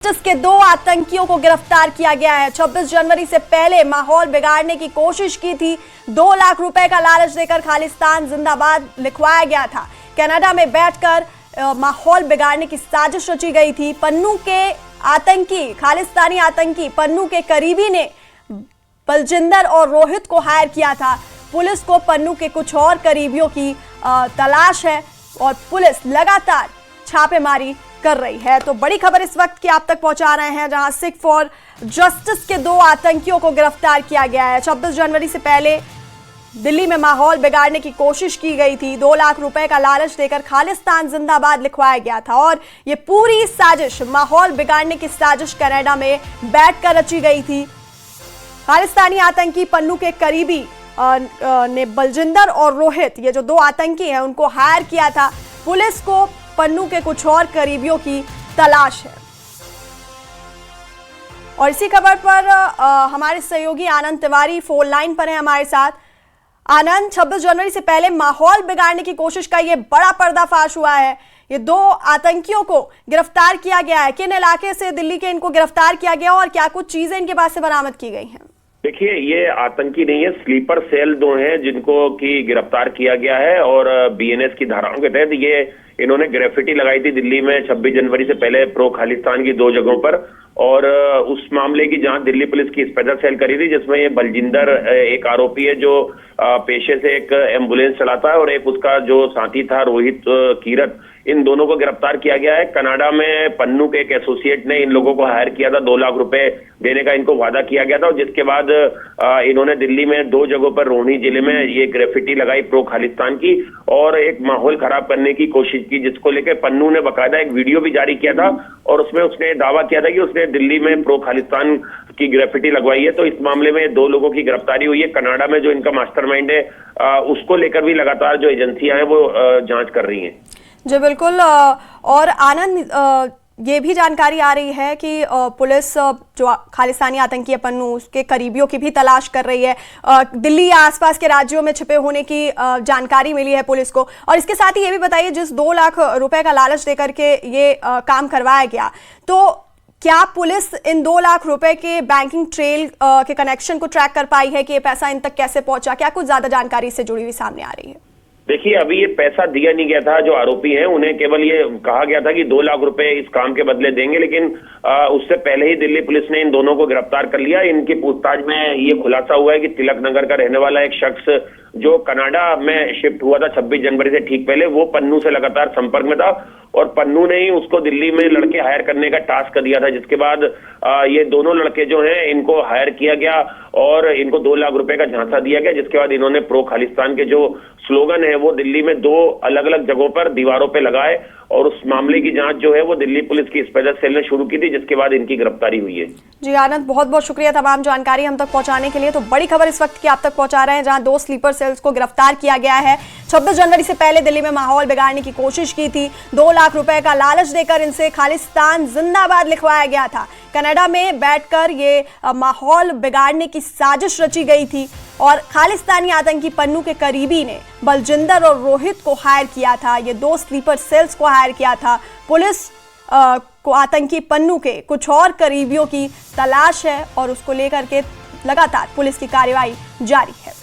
के 2 आतंकियों को गिरफ्तार किया गया है। 26 जनवरी से पहले माहौल बिगाड़ने की कोशिश की थी। 2 लाख रुपए का लालच देकर खालिस्तान जिंदाबाद लिखवाया गया था। कनाडा में बैठकर माहौल बिगाड़ने की साजिश रची गई थी। पन्नू के आतंकी, खालिस्तानी आतंकी पन्नू के करीबी ने बलजिंदर और रोहित को हायर किया था। पुलिस को पन्नू के कुछ और करीबियों की तलाश है और पुलिस लगातार छापेमारी कर रही है। तो बड़ी खबर इस वक्त की आप तक पहुंचा रहे हैं, जहां सिख फॉर जस्टिस के 2 आतंकियों को गिरफ्तार किया गया है। 26 जनवरी से पहले दिल्ली में माहौल बिगाड़ने की कोशिश की गई थी। 2 लाख रुपए का लालच देकर खालिस्तान जिंदाबाद लिखवाया गया था और ये पूरी साजिश, माहौल बिगाड़ने की साजिश कनाडा में बैठकर रची गई थी। खालिस्तानी आतंकी पन्नू के करीबी ने बलजिंदर और रोहित, ये जो 2 आतंकी हैं, उनको हायर किया था। पुलिस को पन्नू के कुछ और करीबियों की तलाश है। और इसी खबर पर हमारे सहयोगी आनंद तिवारी फोन लाइन पर हैं हमारे साथ। आनंद, 26 जनवरी से पहले माहौल बिगाड़ने की कोशिश का ये बड़ा पर्दाफाश हुआ है। ये 2 आतंकियों को गिरफ्तार किया गया है। किन इलाके से दिल्ली के इनको गिरफ्तार किया गया और क्या कुछ चीजें इनके पास से बरामद की गई हैं? देखिए, ये आतंकी नहीं है, स्लीपर सेल 2 हैं जिनको की गिरफ्तार किया गया है और बीएनएस की धाराओं के तहत ये इन्होंने ग्रेफिटी लगाई थी दिल्ली में 26 जनवरी से पहले प्रो खालिस्तान की 2 जगहों पर। और उस मामले की जांच दिल्ली पुलिस की स्पेशल सेल करी थी, जिसमें ये बलजिंदर एक आरोपी है जो पेशे से एक एम्बुलेंस चलाता है और एक उसका जो साथी था रोहित कीरत, इन दोनों को गिरफ्तार किया गया है। कनाडा में पन्नू के एक एसोसिएट ने इन लोगों को हायर किया था। 2 लाख रुपए देने का इनको वादा किया गया था और जिसके बाद इन्होंने दिल्ली में 2 जगहों पर रोहिणी जिले में ये ग्रेफिटी लगाई प्रो खालिस्तान की और एक माहौल खराब करने की कोशिश की, जिसको लेकर पन्नू ने बाकायदा एक वीडियो भी जारी किया था और उसमें उसने दावा किया था कि उसने दिल्ली में प्रो खालिस्तान की ग्रेफिटी लगवाई है। तो इस मामले में 2 लोगों की गिरफ्तारी हुई है। कनाडा में जो इनका मास्टरमाइंड है उसको लेकर भी लगातार जो एजेंसियां हैं वो जांच कर रही हैं। जी बिल्कुल। और आनंद, ये भी जानकारी आ रही है कि पुलिस जो खालिस्तानी आतंकी पन्नू, उसके करीबियों की भी तलाश कर रही है। दिल्ली या आसपास के राज्यों में छिपे होने की जानकारी मिली है पुलिस को। और इसके साथ ही ये भी बताइए, जिस 2 लाख रुपए का लालच देकर के ये काम करवाया गया, तो क्या पुलिस इन 2 लाख रुपए के बैंकिंग ट्रेल के कनेक्शन को ट्रैक कर पाई है कि ये पैसा इन तक कैसे पहुंचा? क्या कुछ ज्यादा जानकारी इससे जुड़ी हुई सामने आ रही है? देखिए, अभी ये पैसा दिया नहीं गया था। जो आरोपी हैं उन्हें केवल ये कहा गया था कि 2 लाख रुपए इस काम के बदले देंगे, लेकिन उससे पहले ही दिल्ली पुलिस ने इन दोनों को गिरफ्तार कर लिया। इनकी पूछताछ में ये खुलासा हुआ है कि तिलक नगर का रहने वाला एक शख्स जो कनाडा में शिफ्ट हुआ था 26 जनवरी से ठीक पहले, वो पन्नू से लगातार संपर्क में था और पन्नू ने ही उसको दिल्ली में लड़के हायर करने का टास्क दिया था। जिसके बाद ये दोनों लड़के जो हैं इनको हायर किया गया और इनको 2 लाख रुपए का झांसा दिया गया। जिसके बाद इन्होंने प्रो खालिस्तान के जो स्लोगन है वो दिल्ली में 2 अलग अलग जगहों पर दीवारों पे लगाए और उस मामले की जांच जो है वो दिल्ली पुलिस की स्पेशल सेल ने शुरू की थी, जिसके बाद इनकी गिरफ्तारी हुई है। जी आनंद, बहुत बहुत शुक्रिया तमाम जानकारी हम तक पहुंचाने के लिए। तो बड़ी खबर इस वक्त की आप तक पहुंचा रहे हैं, जहां 2 स्लीपर सेल्स को गिरफ्तार किया गया है। 26 जनवरी से पहले दिल्ली में माहौल बिगाड़ने की कोशिश की थी। 2 लाख रुपए का लालच देकर इनसे खालिस्तान जिंदाबाद लिखवाया गया था। कनाडा में बैठकर ये माहौल बिगाड़ने की साजिश रची गई थी और खालिस्तानी आतंकी पन्नू के करीबी ने बलजिंदर और रोहित को हायर किया था। ये 2 स्लीपर सेल्स को हायर किया था। पुलिस को आतंकी पन्नू के कुछ और करीबियों की तलाश है और उसको लेकर के लगातार पुलिस की कार्रवाई जारी है।